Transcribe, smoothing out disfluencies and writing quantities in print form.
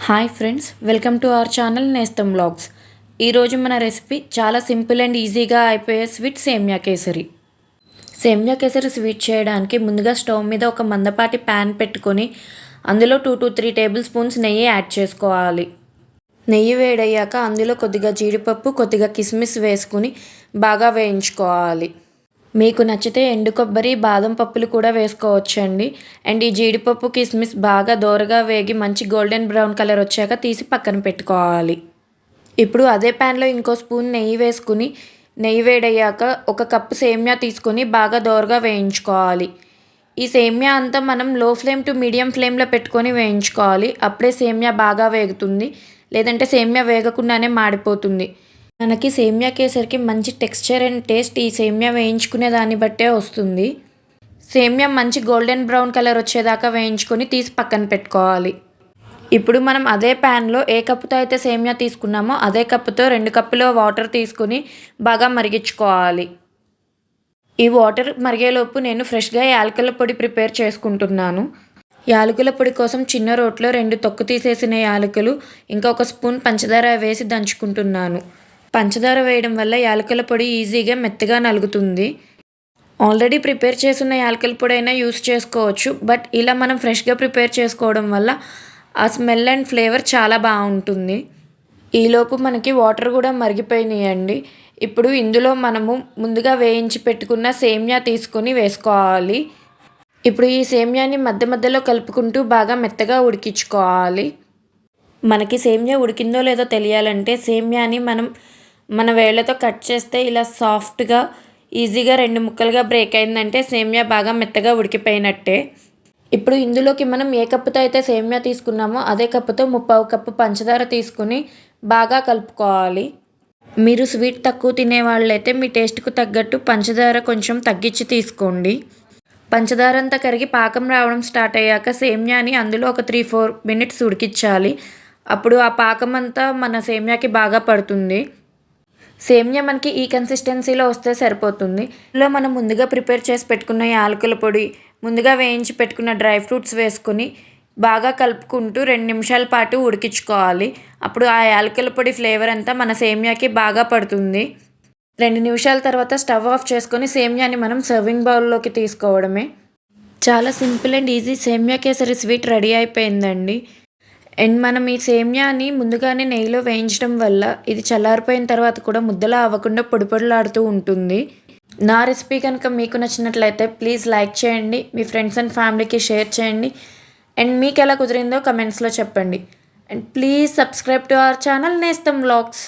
Hi friends, welcome to our channel నేస్తం vlogs. ఈరోజు మన రెసిపీ చాలా సింపుల్ అండ్ ఈజీగా అయిపోయే స్వీట్ సేమియా కేసరి. సేమియా కేసరి స్వీట్ చేయడానికి ముందుగా స్టవ్ మీద ఒక మందపాటి ప్యాన్ పెట్టుకొని అందులో 2 to 3 టేబుల్ స్పూన్స్ నెయ్యి యాడ్ చేసుకోవాలి. నెయ్యి వేడయ్యాక అందులో కొద్దిగా జీడిపప్పు, కొద్దిగా కిస్మిస్ వేసుకుని బాగా వేయించుకోవాలి. మీకు నచ్చితే ఎండు కొబ్బరి, బాదం పప్పులు కూడా వేసుకోవచ్చండి. అండ్ ఈ జీడిపప్పు, కిస్మిస్ బాగా దోరగా వేగి మంచి గోల్డెన్ బ్రౌన్ కలర్ వచ్చాక తీసి పక్కన పెట్టుకోవాలి. ఇప్పుడు అదే ప్యాన్లో ఇంకో స్పూన్ నెయ్యి వేసుకుని నెయ్యి వేడయ్యాక 1 కప్పు సేమియా తీసుకొని బాగా దోరగా వేయించుకోవాలి. ఈ సేమియా అంతా మనం లో ఫ్లేమ్ టు మీడియం ఫ్లేమ్లో పెట్టుకొని వేయించుకోవాలి. అప్పుడే సేమియా బాగా వేగుతుంది, లేదంటే సేమియా వేగకుండానే మాడిపోతుంది. మనకి సేమియా కేసరికి మంచి టెక్స్చర్ అండ్ టేస్ట్ ఈ సేమియా వేయించుకునే దాన్ని బట్టే వస్తుంది. సేమియా మంచి గోల్డెన్ బ్రౌన్ కలర్ వచ్చేదాకా వేయించుకొని తీసి పక్కన పెట్టుకోవాలి. ఇప్పుడు మనం అదే ప్యాన్లో ఏ కప్పుతో అయితే సేమియా తీసుకున్నామో అదే కప్పుతో 2 కప్పుల వాటర్ తీసుకొని బాగా మరిగించుకోవాలి. ఈ వాటర్ మరిగేలోపు నేను ఫ్రెష్గా యాలకుల పొడి ప్రిపేర్ చేసుకుంటున్నాను. యాలకుల పొడి కోసం చిన్న రోట్లో 2 తొక్కు తీసేసిన యాలకులు, ఇంకా 1 స్పూన్ పంచదార వేసి దంచుకుంటున్నాను. పంచదార వేయడం వల్ల యాలకుల పొడి ఈజీగా మెత్తగా నలుగుతుంది. ఆల్రెడీ ప్రిపేర్ చేసిన యాలకుల పొడి అయినా యూస్ చేసుకోవచ్చు, బట్ ఇలా మనం ఫ్రెష్గా ప్రిపేర్ చేసుకోవడం వల్ల ఆ స్మెల్ అండ్ ఫ్లేవర్ చాలా బాగుంటుంది. ఈలోపు మనకి వాటర్ కూడా మరిగిపోయినాయండి. ఇప్పుడు ఇందులో మనము ముందుగా వేయించి పెట్టుకున్న సేమియా తీసుకొని వేసుకోవాలి. ఇప్పుడు ఈ సేమియాని మధ్య మధ్యలో కలుపుకుంటూ బాగా మెత్తగా ఉడికించుకోవాలి. మనకి సేమియా ఉడికిందో లేదో తెలియాలంటే సేమియాని మన వేళ్ళతో కట్ చేస్తే ఇలా సాఫ్ట్గా ఈజీగా 2 ముక్కలుగా బ్రేక్ అయిందంటే సేమియా బాగా మెత్తగా ఉడికిపోయినట్టే. ఇప్పుడు ఇందులోకి మనం ఏ కప్పుతో అయితే సేమియా తీసుకున్నామో అదే కప్పుతో 3/4 కప్పు పంచదార తీసుకుని బాగా కలుపుకోవాలి. మీరు స్వీట్ తక్కువ తినేవాళ్ళైతే మీ టేస్ట్కు తగ్గట్టు పంచదార కొంచెం తగ్గించి తీసుకోండి. పంచదార అంతా కరిగి పాకం రావడం స్టార్ట్ అయ్యాక సేమియాని అందులో ఒక 3-4 మినిట్స్ ఉడికించాలి. అప్పుడు ఆ పాకం అంతా మన సేమియాకి బాగా పడుతుంది. సేమియా మనకి ఈ కన్సిస్టెన్సీలో వస్తే సరిపోతుంది. ఇందులో మనం ముందుగా ప్రిపేర్ చేసి పెట్టుకున్న యాలకుల పొడి, ముందుగా వేయించి పెట్టుకున్న డ్రై ఫ్రూట్స్ వేసుకొని బాగా కలుపుకుంటూ 2 నిమిషాల పాటు ఉడికించుకోవాలి. అప్పుడు ఆ యాలకుల పొడి ఫ్లేవర్ అంతా మన సేమియాకి బాగా పడుతుంది. 2 నిమిషాల తర్వాత స్టవ్ ఆఫ్ చేసుకొని సేమియాని మనం సర్వింగ్ బౌల్లోకి తీసుకోవడమే. చాలా సింపుల్ అండ్ ఈజీ సేమియా కేసరి స్వీట్ రెడీ అయిపోయిందండి. అండ్ మనం ఈ సేమియాని ముందుగానే నెయ్యిలో వేయించడం వల్ల ఇది చల్లారిపోయిన తర్వాత కూడా ముద్దలా అవ్వకుండా పొడి పొడిలాడుతూ ఉంటుంది. నా రెసిపీ కనుక మీకు నచ్చినట్లయితే ప్లీజ్ లైక్ చేయండి, మీ ఫ్రెండ్స్ అండ్ ఫ్యామిలీకి షేర్ చేయండి. అండ్ మీకు ఎలా కుదిరిందో కమెంట్స్లో చెప్పండి. And please subscribe to our channel నేస్తం వ్లాగ్స్.